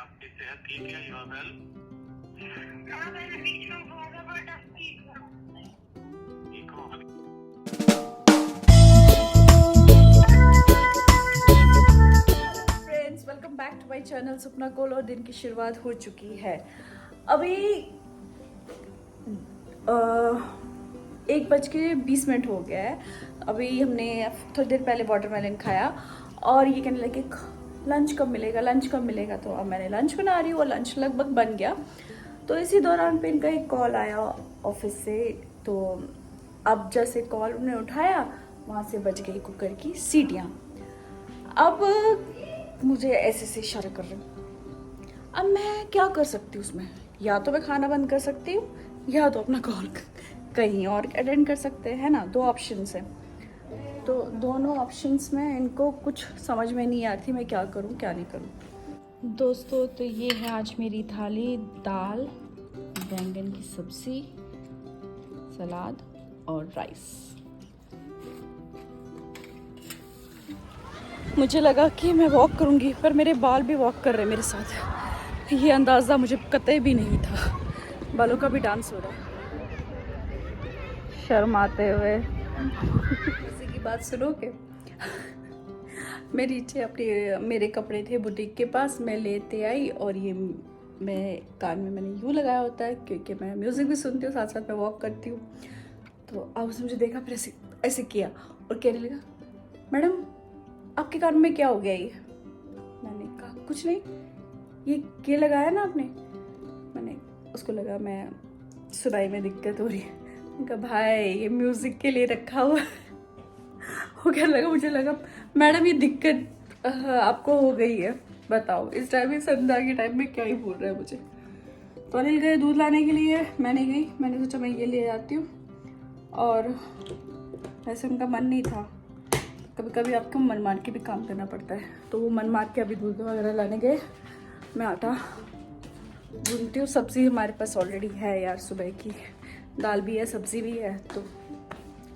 आपकी सेहत ठीक है? You are well? हाँ, मैंने बीच में बोला बट अब ठीक हूँ। ठीक हो अभी? Friends, welcome back to my channel Sapna कॉल। और दिन की शुरुआत हो चुकी है। अभी 1:20 हो गया है। अभी हमने थोड़ी देर पहले वाटरमेलन खाया और ये कहने लगे लंच कब मिलेगा, लंच कब मिलेगा। तो अब मैंने लंच बना रही हूँ और लंच लगभग बन गया। तो इसी दौरान पे इनका एक कॉल आया ऑफिस से। तो अब जैसे कॉल उन्होंने उठाया, वहाँ से बज गई कुकर की सीटियाँ। अब मुझे ऐसे से इशारा कर रहे हूँ। अब मैं क्या कर सकती हूँ उसमें? या तो मैं खाना बंद कर सकती हूँ या तो अपना कॉल कहीं और अटेंड कर सकते हैं ना। दो ऑप्शंस हैं। तो दोनों ऑप्शंस में इनको कुछ समझ में नहीं आ रही थी मैं क्या करूँ क्या नहीं करूँ। दोस्तों, तो ये है आज मेरी थाली। दाल, बैंगन की सब्जी, सलाद और राइस। मुझे लगा कि मैं वॉक करूंगी, पर मेरे बाल भी वॉक कर रहे हैं मेरे साथ। ये अंदाज़ा मुझे कतई भी नहीं था। बालों का भी डांस हो रहा है शर्माते हुए। किसी की बात सुनोगे? मेरे कपड़े थे बुटीक के पास, मैं लेते आई और ये मैं कान में मैंने यूँ लगाया होता है क्योंकि मैं म्यूज़िक भी सुनती हूँ, साथ साथ मैं वॉक करती हूँ। तो अब उसने मुझे देखा, फिर ऐसे ऐसे किया और कहने लगा, मैडम आपके कान में क्या हो गया ये? मैंने कहा कुछ नहीं, ये लगाया ना आपने। मैंने उसको लगा मैं सुनाई में दिक्कत हो रही है। मैंने कहा भाई ये म्यूजिक के लिए रखा हुआ है। वो क्या लगा, मुझे लगा मैडम ये दिक्कत आपको हो गई है, बताओ इस टाइम में संध्या के टाइम में क्या ही बोल रहा है मुझे। तो अनिल गए दूध लाने के लिए, मैंने गई, मैंने सोचा मैं ये ले आती हूँ। और वैसे उनका मन नहीं था, कभी कभी आपको मन मार के भी काम करना पड़ता है। तो वो मन मार के अभी दूध वगैरह लाने गए। मैं आटा भूनती हूँ। सब्ज़ी हमारे पास ऑलरेडी है यार, सुबह की दाल भी है, सब्ज़ी भी है, तो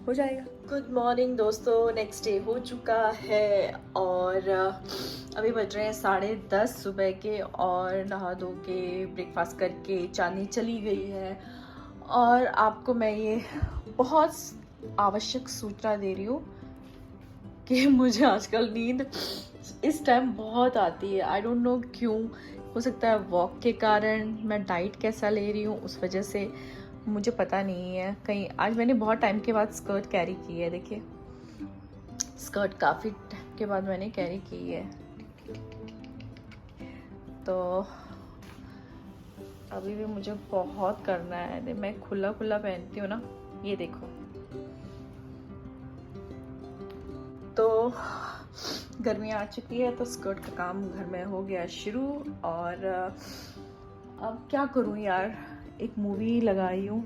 हो जाएगा। गुड मॉर्निंग दोस्तों, नेक्स्ट डे हो चुका है और अभी बज रहे हैं 10:30 सुबह के। और नहा धो के ब्रेकफास्ट करके चांदनी चली गई है। और आपको मैं ये बहुत आवश्यक सूचना दे रही हूँ कि मुझे आजकल नींद इस टाइम बहुत आती है। आई डोंट नो क्यों। हो सकता है वॉक के कारण, मैं डाइट कैसा ले रही हूँ उस वजह से, मुझे पता नहीं है। कहीं आज मैंने बहुत टाइम के बाद स्कर्ट कैरी की है, देखिए स्कर्ट काफ़ी टाइम के बाद मैंने कैरी की है। तो अभी भी मुझे बहुत करना है। मैं खुला खुला पहनती हूँ ना, ये देखो। तो गर्मियाँ आ चुकी है तो स्कर्ट का काम घर में हो गया शुरू। और अब क्या करूँ यार, एक मूवी लगाई हूँ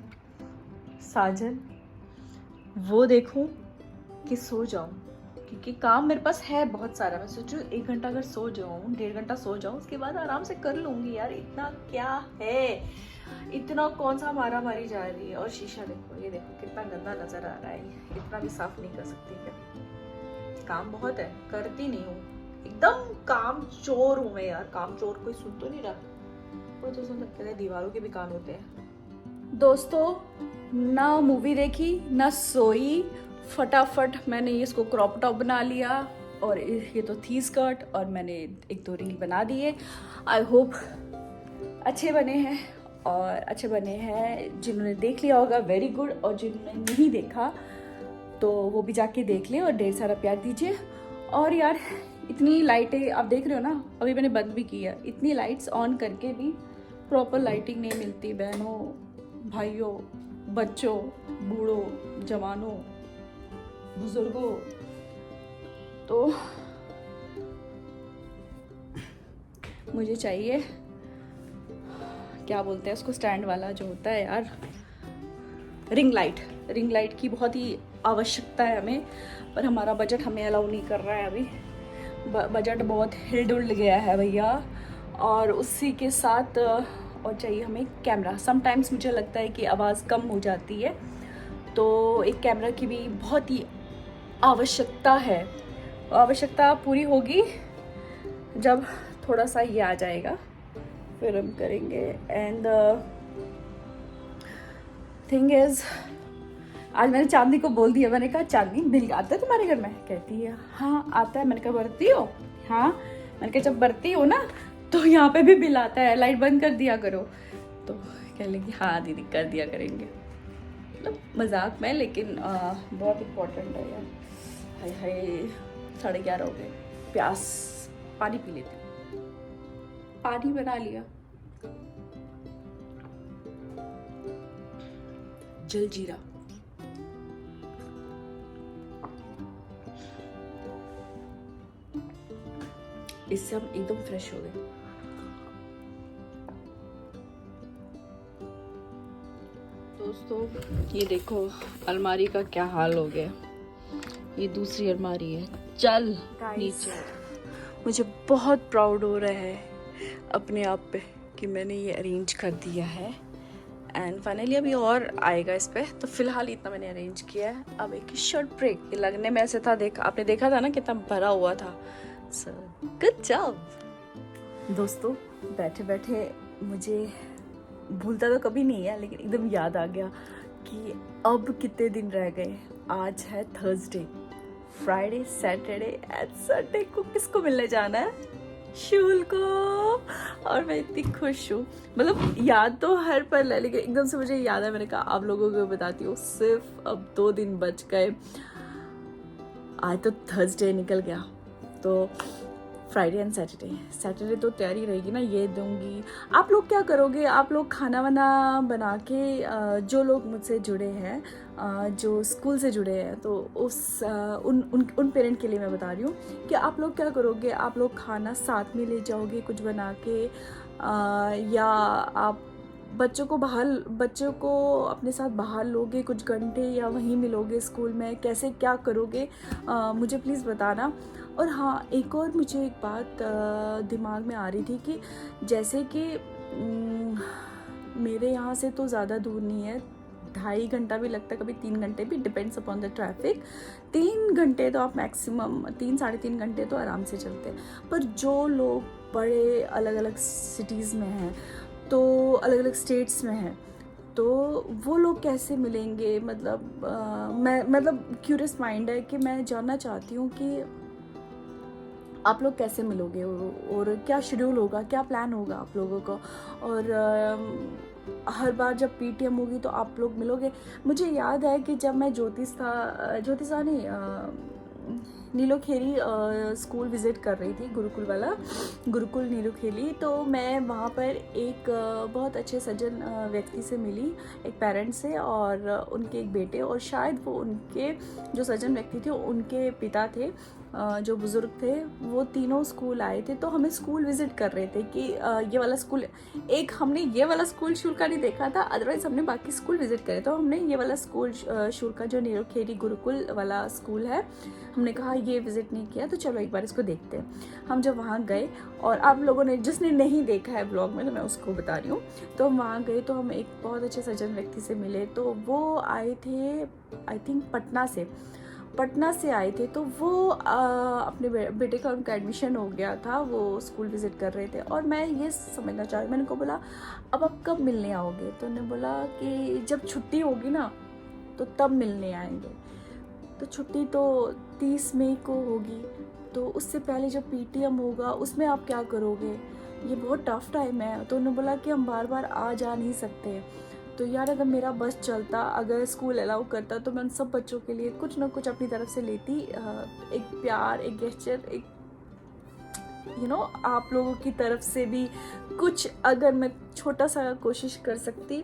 साजन, वो देखूँ कि सो जाऊँ, क्योंकि काम मेरे पास है बहुत सारा। मैं सोचूँ 1 घंटा अगर सो जाऊँ, 1.5 घंटा सो जाऊँ, उसके बाद आराम से कर लूँगी यार। इतना क्या है, इतना कौन सा मारा मारी जा रही है। और शीशा देखो, ये देखो कितना गंदा नजर आ रहा है। इतना भी साफ नहीं कर सकती क्या? काम बहुत है, करती नहीं हूँ, एकदम काम चोर हूँ मैं यार। काम चोर कोई सुन तो नहीं रहा, वो तो सुन सकते हैं, दीवारों के भी कान होते हैं। दोस्तों, ना मूवी देखी ना सोई, फटाफट मैंने इसको क्रॉप टॉप बना लिया। और ये तो थी स्कर्ट, और मैंने 1-2 रील बना दिए। आई होप अच्छे बने हैं। और अच्छे बने हैं, जिन्होंने देख लिया होगा वेरी गुड, और जिन्होंने नहीं देखा तो वो भी जाके देख ले और ढेर सारा प्यार दीजिए। और यार इतनी लाइटें आप देख रहे हो ना, अभी मैंने बंद भी की है। इतनी लाइट्स ऑन करके भी प्रॉपर लाइटिंग नहीं मिलती। बहनों, भाइयों, बच्चों, बूढ़ों, जवानों, बुजुर्गों, तो मुझे चाहिए, क्या बोलते हैं उसको, स्टैंड वाला जो होता है यार, रिंग लाइट की बहुत ही आवश्यकता है हमें। पर हमारा बजट हमें अलाउ नहीं कर रहा है अभी। बजट बहुत हिल-डुल गया है भैया। और उसी के साथ और चाहिए हमें कैमरा। समटाइम्स मुझे लगता है कि आवाज़ कम हो जाती है, तो एक कैमरा की भी बहुत ही आवश्यकता है। आवश्यकता पूरी होगी जब थोड़ा सा ये आ जाएगा, फिर हम करेंगे। एंड थिंग इज, आज मैंने चांदनी को बोल दिया, मैंने कहा चांदनी बिल आता है तुम्हारे घर में? कहती है हाँ आता है। मैंने कहा बरती हो? हाँ। मैंने कहा जब बरती हो ना तो यहाँ पे भी बिल आता है, लाइट बंद कर दिया करो। तो कह लेगी हाँ दीदी कर दिया करेंगे, मतलब मजाक में, लेकिन बहुत इम्पोर्टेंट है यार। हाय हाय 11:30 हो गए, प्यास, पानी पी लेते। पानी बना लिया, जलजीरा। इससे हम एकदम फ्रेश हो गए। दोस्तों ये देखो अलमारी का क्या हाल हो गया। ये दूसरी अलमारी है। चल नीचे। मुझे बहुत प्राउड हो रहा है अपने आप पे कि मैंने ये अरेंज कर दिया है। एंड फाइनली अभी और आएगा इस पे, तो फिलहाल इतना मैंने अरेंज किया है। अब एक शॉर्ट ब्रेक। ये लगने में ऐसे था, आपने देखा था ना कितना भरा हुआ था। So good job. दोस्तों बैठे बैठे मुझे भूलता तो कभी नहीं है, लेकिन एकदम याद आ गया कि अब कितने दिन रह गए। आज है Thursday, Friday, Saturday and Sunday को किसको मिलने जाना है? शूल को। और मैं इतनी खुश हूँ, मतलब याद तो हर पल है, लेकिन एकदम से मुझे याद है। मैंने कहा आप लोगों को बताती हूँ, सिर्फ अब 2 दिन बच गए। आज तो थर्सडे निकल गया, तो फ्राइडे एंड सैटरडे तो तैयारी रहेगी ना, ये दूंगी। आप लोग क्या करोगे? आप लोग खाना वाना बना के, जो लोग मुझसे जुड़े हैं, जो स्कूल से जुड़े हैं, तो उन पेरेंट के लिए मैं बता रही हूँ कि आप लोग क्या करोगे। आप लोग खाना साथ में ले जाओगे कुछ बना के, या आप बच्चों को अपने साथ बाहर लोगे कुछ घंटे, या वहीं मिलोगे स्कूल में? कैसे क्या करोगे मुझे प्लीज़ बताना। और हाँ, एक और मुझे एक बात दिमाग में आ रही थी कि जैसे कि मेरे यहाँ से तो ज़्यादा दूर नहीं है, 2.5 घंटा भी लगता है, कभी 3 घंटे भी, डिपेंड्स अपॉन द ट्रैफिक। 3 घंटे तो आप मैक्सिमम 3-3.5 घंटे तो आराम से चलते हैं। पर जो लोग बड़े अलग अलग सिटीज़ में हैं, तो अलग अलग स्टेट्स में हैं, तो वो लोग कैसे मिलेंगे? मैं क्यूरियस माइंड है कि मैं जानना चाहती हूँ कि आप लोग कैसे मिलोगे, और क्या शेड्यूल होगा, क्या प्लान होगा आप लोगों को। और हर बार जब पीटीएम होगी तो आप लोग मिलोगे। मुझे याद है कि जब मैं ज्योतिषा नहीं, नीलोखेली स्कूल विज़िट कर रही थी, गुरुकुल नीलोखेली, तो मैं वहाँ पर एक बहुत अच्छे सज्जन व्यक्ति से मिली, एक पेरेंट्स से और उनके एक बेटे, और शायद वो उनके जो सज्जन व्यक्ति थे उनके पिता थे, जो बुज़ुर्ग थे, वो तीनों स्कूल आए थे। तो हमें स्कूल विज़िट कर रहे थे कि ये वाला स्कूल, एक हमने ये वाला स्कूल शुरू का नहीं देखा था, अदरवाइज़ हमने बाकी स्कूल विज़िट करे। तो हमने ये वाला स्कूल शुरू का जो नीलोखेली गुरुकुल वाला स्कूल है, हमने कहा ये विज़िट नहीं किया, तो चलो एक बार इसको देखते हैं। हम जब वहाँ गए, और आप लोगों ने जिसने नहीं देखा है ब्लॉग में, तो मैं उसको बता रही हूँ। तो हम वहाँ गए तो हम एक बहुत अच्छे सज्जन व्यक्ति से मिले। तो वो आए थे आई थिंक पटना से आए थे। तो वो अपने बेटे का, उनका एडमिशन हो गया था, वो स्कूल विज़िट कर रहे थे। और मैं ये समझना चाह रही, मैंने उनको बोला अब आप कब मिलने आओगे? तो उन्होंने बोला कि जब छुट्टी होगी ना तो तब मिलने आएंगे। तो छुट्टी तो 30 मई को होगी, तो उससे पहले जब पीटीएम होगा उसमें आप क्या करोगे? ये बहुत टफ टाइम है। तो उन्होंने बोला कि हम बार बार आ जा नहीं सकते। तो यार अगर मेरा बस चलता, अगर स्कूल अलाउ करता, तो मैं उन सब बच्चों के लिए कुछ ना कुछ अपनी तरफ से लेती, एक प्यार, एक गेस्चर, एक आप लोगों की तरफ से भी कुछ अगर मैं छोटा सा कोशिश कर सकती,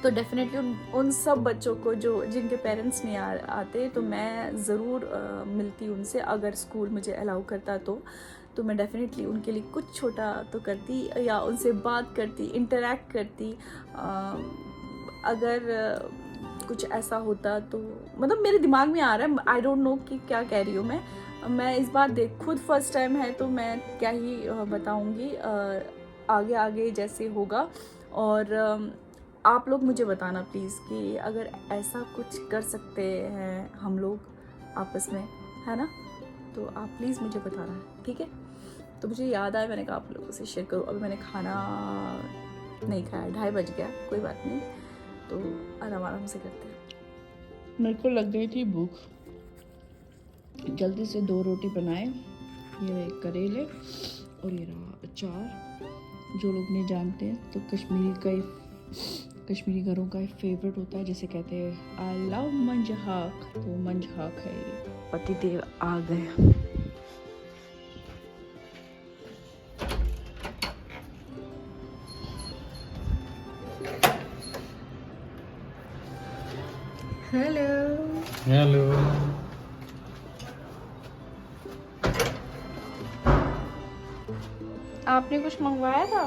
तो डेफिनेटली उन सब बच्चों को जिनके पेरेंट्स नहीं आते, तो मैं ज़रूर मिलती उनसे। अगर स्कूल मुझे अलाउ करता तो मैं डेफिनेटली उनके लिए कुछ छोटा तो करती, या उनसे बात करती, इंटरेक्ट करती। अगर कुछ ऐसा होता तो, मतलब मेरे दिमाग में आ रहा है, आई डोंट नो कि क्या कह रही हूँ मैं इस बार खुद फर्स्ट टाइम है, तो मैं क्या ही बताऊँगी, आगे जैसे होगा। और आप लोग मुझे बताना प्लीज़ कि अगर ऐसा कुछ कर सकते हैं हम लोग आपस में, है ना, तो आप प्लीज़ मुझे बताना, ठीक है। तो मुझे याद आया, मैंने कहा आप लोगों से शेयर करूँ। अभी मैंने खाना नहीं खाया, 2:30 बज गया, कोई बात नहीं, तो आराम से करते हैं। मेरे को लग गई थी भूख, जल्दी से 2 रोटी बनाए, ये रहे करेले और ये रहा अचार। जो लोग नहीं जानते हैं तो कश्मीरी घरों का एक फेवरेट होता है, जैसे कहते हैं आई लव मंजहाक, तो मंजहाक है ये। पतिदेव आ गए। Hello hello. आपने कुछ मंगवाया था?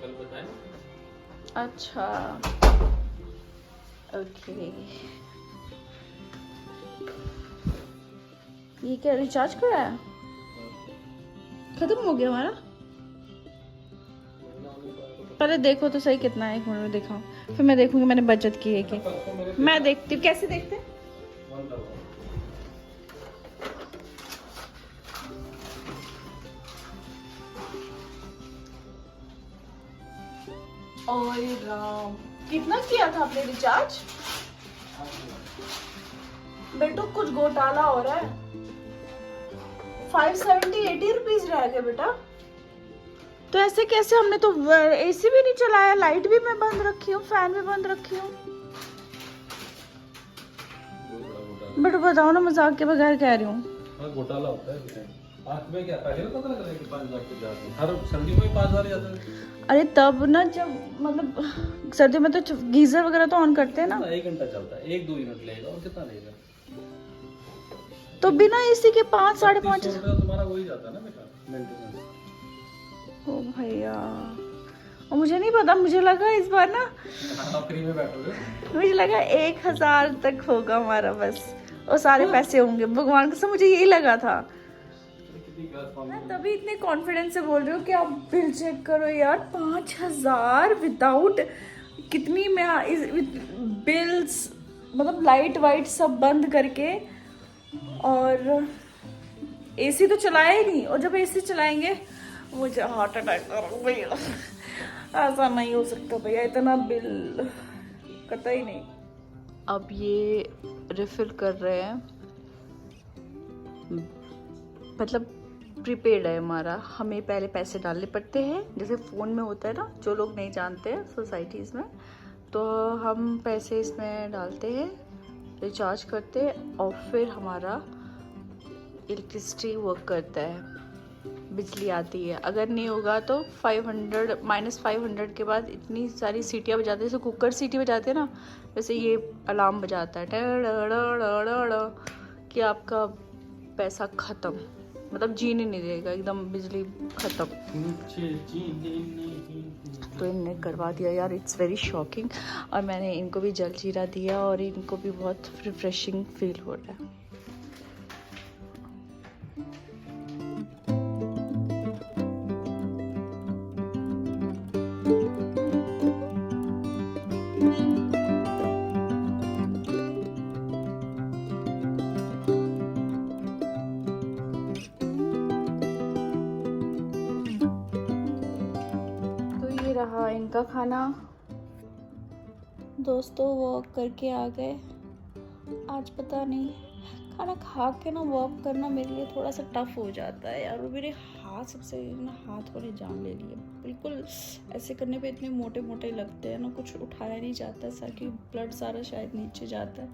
कल बताया। अच्छा ओके। ये क्या रिचार्ज कराया? खत्म हो गया हमारा? पहले देखो तो सही कितना है, 1 मिनट में दिखाओ, फिर मैं देखूंगी मैंने बचत की है कि। मैं देखती हूँ, कैसे देखते हैं? ओए राम, कितना किया था आपने रिचार्ज? बेटू कुछ घोटाला हो रहा है। 570-80 रुपीज रह गए बेटा। तो ऐसे कैसे? हमने तो एसी भी नहीं चलाया, लाइट भी मैं बंद रखी हूँ, फैन भी बंद रखी हूँ। बेटा बताओ ना, मजाक के बगैर कह रही हूँ। घोटाला होता है। आँख में क्या पहले पता लग रहा है कि 5,000 के जाते हैं, हर सर्दी में 5,000 जाते हैं। अरे तब ना, जब मतलब सर्दी में तो गीजर वगैरह तो ऑन करते हैं ना। 1 घंटा चलता है, 1-2 यूनिट लेगा और कितना लेगा? तो बिना एसी के 5-5.5 तुम्हारा वही जाता है ना बेटा, मेंटेनेंस। ओ भैया, और मुझे नहीं पता, मुझे लगा इस बार ना फ्री में बैठोगे। मुझे लगा 1,000 तक होगा हमारा बस, और सारे पैसे होंगे। भगवान कसम मुझे यही लगा था। मैं तभी इतने कॉन्फिडेंस से बोल रही हूँ कि आप बिल चेक करो यार, 5,000 विदाउट कितनी में बिल्स, मतलब लाइट वाइट सब बंद करके, और एसी तो चलाया ही नहीं। और जब एसी चलाएंगे मुझे हार्ट अटैक करो भैया, ऐसा नहीं हो सकता भैया, इतना बिल कतई नहीं। अब ये रिफिल कर रहे हैं, मतलब प्रीपेड है हमारा, हमें पहले पैसे डालने पड़ते हैं, जैसे फ़ोन में होता है ना, जो लोग नहीं जानते हैं सोसाइटीज़ में, तो हम पैसे इसमें डालते हैं, रिचार्ज करते हैं, और फिर हमारा इलेक्ट्रिसिटी वर्क करता है, बिजली आती है। अगर नहीं होगा तो -500 के बाद इतनी सारी सीटियाँ बजाते हैं, जैसे कुकर सीटी बजाते हैं ना, वैसे ये अलार्म बजाता है कि आपका पैसा ख़त्म, मतलब जीने नहीं देगा, एकदम बिजली ख़त्म। तो इनने करवा दिया यार, इट्स वेरी शॉकिंग। और मैंने इनको भी जलजीरा दिया और इनको भी बहुत रिफ्रेशिंग फील हो रहा है। रहा इनका खाना। दोस्तों वॉक करके आ गए आज, पता नहीं खाना खा के ना वॉक करना मेरे लिए थोड़ा सा टफ हो जाता है यार। और मेरे हाथ सबसे ना, हाथ वाले जान ले लिए बिल्कुल, ऐसे करने पे इतने मोटे मोटे लगते हैं ना, कुछ उठाया नहीं जाता सर की, ब्लड सारा शायद नीचे जाता है,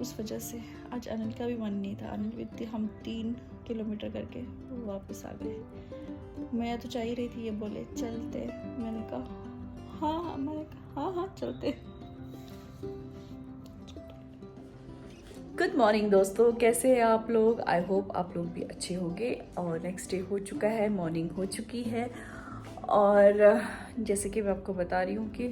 उस वजह से आज अनिल का भी मन नहीं था। अनिल भी हम 3 किलोमीटर करके वापस आ गए। मैं तो चाह ही रही थी, ये बोले चलते, मैंने कहा हाँ, मैंने कहा हाँ चलते। गुड मॉर्निंग दोस्तों, कैसे हैं आप लोग? आई होप आप लोग भी अच्छे होंगे। और नेक्स्ट डे हो चुका है, मॉर्निंग हो चुकी है, और जैसे कि मैं आपको बता रही हूँ कि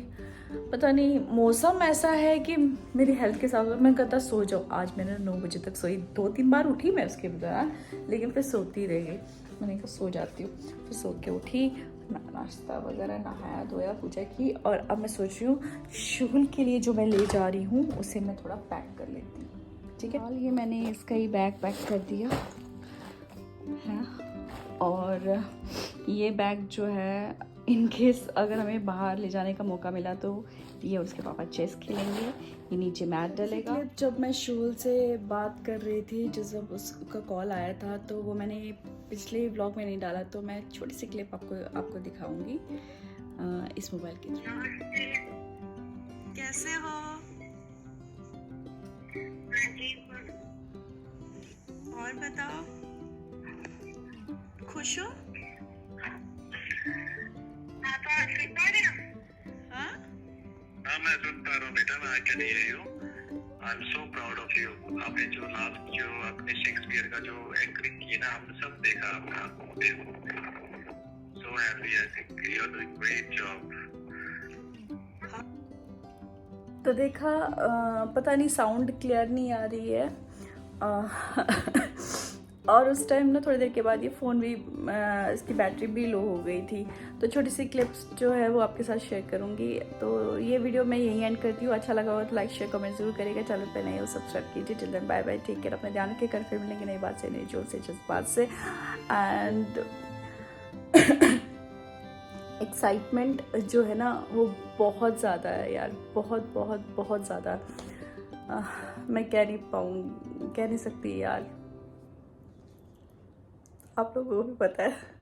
पता नहीं मौसम ऐसा है कि मेरी हेल्थ के साथ मैं कहता सो जाऊँ। आज मैंने 9 बजे तक सोई, 2-3 बार उठी मैं उसके दौरान, लेकिन फिर सोती रह गई। मैंने कहा सो जाती हूँ, फिर सो के उठी, नाश्ता वगैरह, नहाया धोया, पूजा की, और अब मैं सोच रही हूँ शुगल के लिए जो मैं ले जा रही हूँ उसे मैं थोड़ा पैक कर लेती हूँ। ठीक है, ये मैंने इसका ही बैग पैक कर दिया है, और ये बैग जो है इन केस अगर हमें बाहर ले जाने का मौका मिला तो ये उसके पापा चेस खेलेंगे, ये नीचे मैट डलेगा। जब मैं शूल से बात कर रही थी, जब उसका कॉल आया था तो वो मैंने पिछले व्लॉग में नहीं डाला, तो मैं छोटी सी क्लिप आपको दिखाऊंगी इस मोबाइल के थ्रू। कैसे हो? और बताओ, खुश हो? हाँ? हाँ मैं सुन पा रहा हूँ बेटा, मैं can hear you. I am so proud of you. आपने जो लास्ट जो अपने शेक्सपियर का जो एंकरिंग की ना, हमने सब देखा अपना आंखों से। So happy, I think you are doing great job. तो देखा, पता नहीं साउंड क्लियर नहीं आ रही है। और उस टाइम ना थोड़ी देर के बाद ये फ़ोन भी इसकी बैटरी भी लो हो गई थी। तो छोटी सी क्लिप्स जो है वो आपके साथ शेयर करूँगी। तो ये वीडियो मैं यहीं एंड करती हूँ। अच्छा लगा हो तो लाइक शेयर कमेंट जरूर करिएगा। चैनल पे नए हो सब्सक्राइब कीजिए। Till then bye bye, take care, अपने ध्यान रखिए। फिर मिलेंगे नई बात से, नई जोर से, जज्बात से। एंड एक्साइटमेंट जो है ना वो बहुत ज़्यादा है यार, बहुत बहुत बहुत ज़्यादा। मैं कह नहीं सकती यार, आप लोगों को भी पता है।